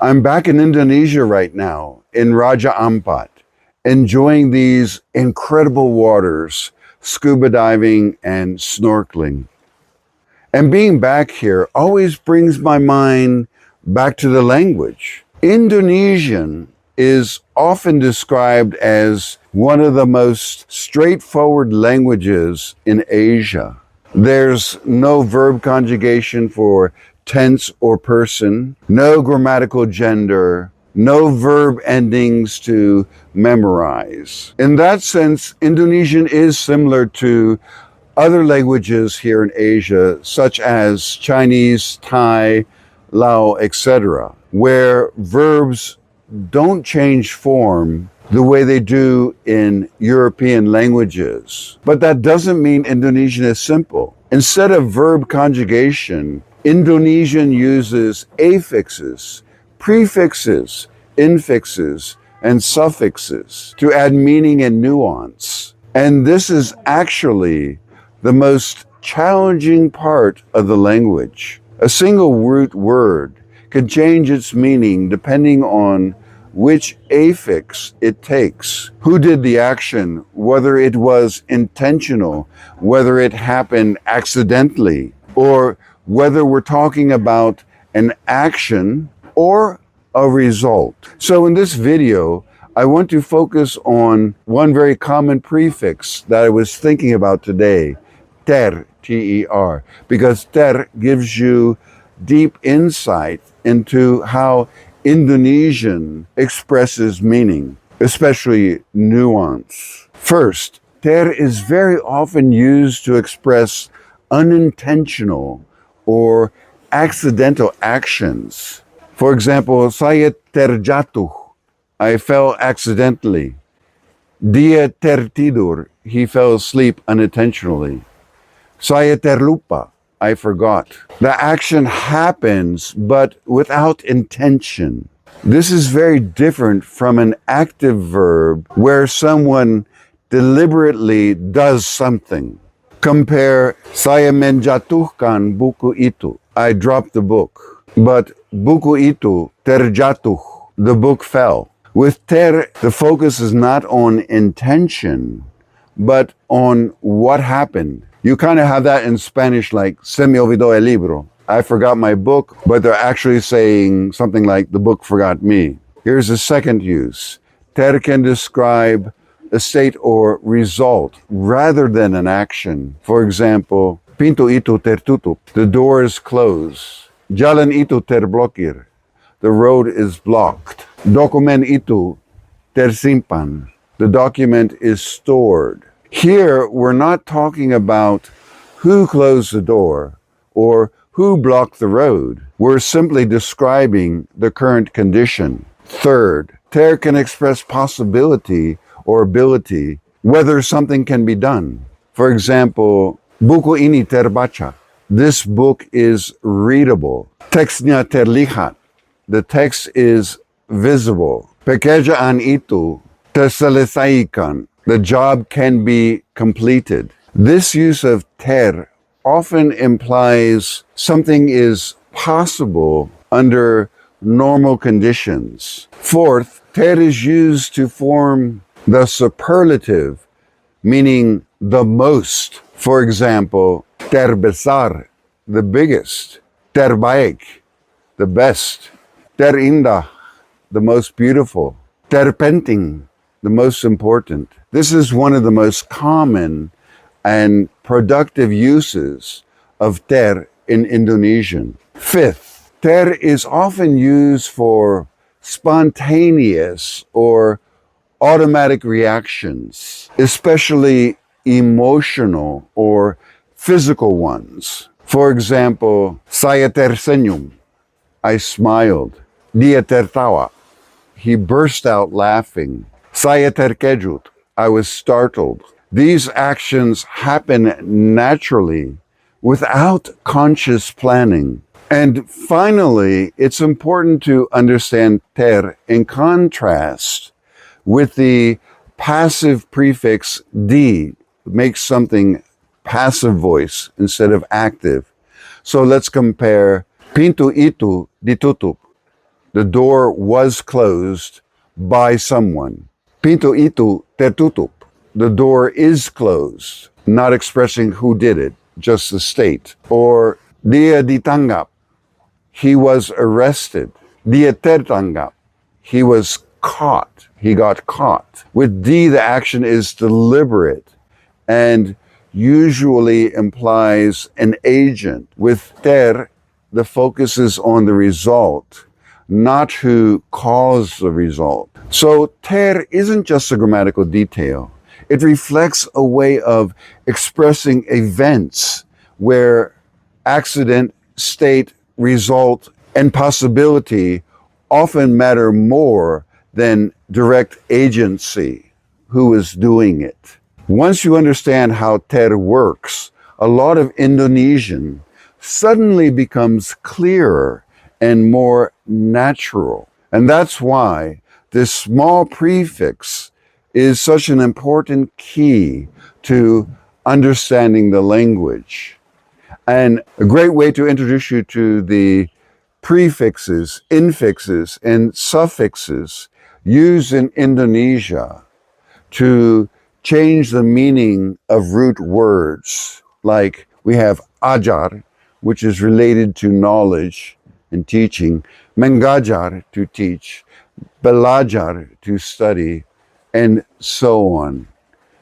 I'm back in Indonesia right now, in Raja Ampat, enjoying these incredible waters, scuba diving and snorkeling. And being back here always brings my mind back to the language. Indonesian is often described as one of the most straightforward languages in Asia. There's no verb conjugation for tense or person, no grammatical gender, no verb endings to memorize. In that sense, Indonesian is similar to other languages here in Asia, such as Chinese, Thai, Lao, etc., where verbs don't change form the way they do in European languages. But that doesn't mean Indonesian is simple. Instead of verb conjugation, Indonesian uses affixes, prefixes, infixes, and suffixes to add meaning and nuance. And this is actually the most challenging part of the language. A single root word can change its meaning depending on which affix it takes, who did the action, whether it was intentional, whether it happened accidentally, or whether we're talking about an action or a result. So in this video, I want to focus on one very common prefix that I was thinking about today, ter, T-E-R, because ter gives you deep insight into how Indonesian expresses meaning, especially nuance. First, ter is very often used to express unintentional or accidental actions. For example, saya terjatuh, I fell accidentally. Dia tertidur, he fell asleep unintentionally. Saya terlupa, I forgot. The action happens, but without intention. This is very different from an active verb where someone deliberately does something. Compare, saya menjatuhkan buku itu. I dropped the book. But buku itu terjatuh. The book fell. With ter, the focus is not on intention, but on what happened. You kind of have that in Spanish, like, se me olvidó el libro. I forgot my book, but they're actually saying something like, the book forgot me. Here's a second use. Ter can describe a state or result rather than an action. For example, pintu itu tertutup. The door is closed. Jalan itu terblokir. The road is blocked. Dokumen itu tersimpan. The document is stored. Here, we're not talking about who closed the door or who blocked the road. We're simply describing the current condition. Third, ter can express possibility or ability, whether something can be done. For example, buku ini terbaca. This book is readable. Teksnya terlihat. The text is visible. Pekerjaan itu terselesaikan. The job can be completed. This use of ter often implies something is possible under normal conditions. Fourth, ter is used to form the superlative, meaning the most. For example, terbesar, the biggest. Terbaik, the best. Terindah, the most beautiful. Terpenting, the most important. This is one of the most common and productive uses of ter in Indonesian. Fifth, ter is often used for spontaneous or automatic reactions, especially emotional or physical ones. For example, saya tersenyum, I smiled. Dia tertawa, he burst out laughing. Saya terkejut, I was startled. These actions happen naturally without conscious planning. And finally, it's important to understand ter in contrast with the passive prefix di, makes something passive voice instead of active. So let's compare pintu itu ditutup. The door was closed by someone. Pintu itu tertutup. The door is closed, not expressing who did it, just the state. Or dia ditangkap. He was arrested. Dia tertangkap. He was caught. He got caught. With D, the action is deliberate and usually implies an agent. With ter, the focus is on the result, not who caused the result. So ter isn't just a grammatical detail. It reflects a way of expressing events where accident, state, result, and possibility often matter more than direct agency, who is doing it. Once you understand how ter works, a lot of Indonesian suddenly becomes clearer and more natural. And that's why this small prefix is such an important key to understanding the language. And a great way to introduce you to the prefixes, infixes, and suffixes used in Indonesia to change the meaning of root words. Like we have ajar, which is related to knowledge and teaching, mengajar, to teach, belajar, to study, and so on.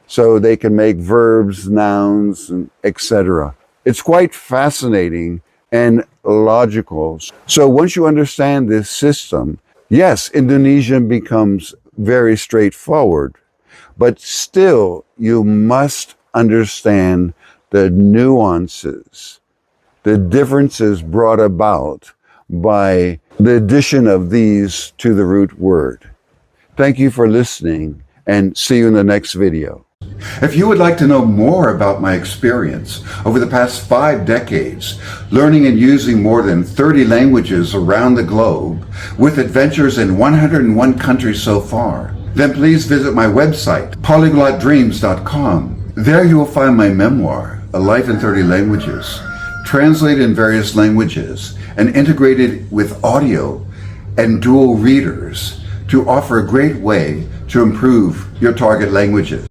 So they can make verbs, nouns, and etc. It's quite fascinating and logical. So once you understand this system, yes, Indonesian becomes very straightforward, but still you must understand the nuances, the differences brought about by the addition of these to the root word. Thank you for listening, and see you in the next video. If you would like to know more about my experience over the past 5 decades, learning and using more than 30 languages around the globe, with adventures in 101 countries so far, then please visit my website, polyglotdreams.com. There you will find my memoir, A Life in 30 Languages, translated in various languages and integrated with audio and dual readers to offer a great way to improve your target languages.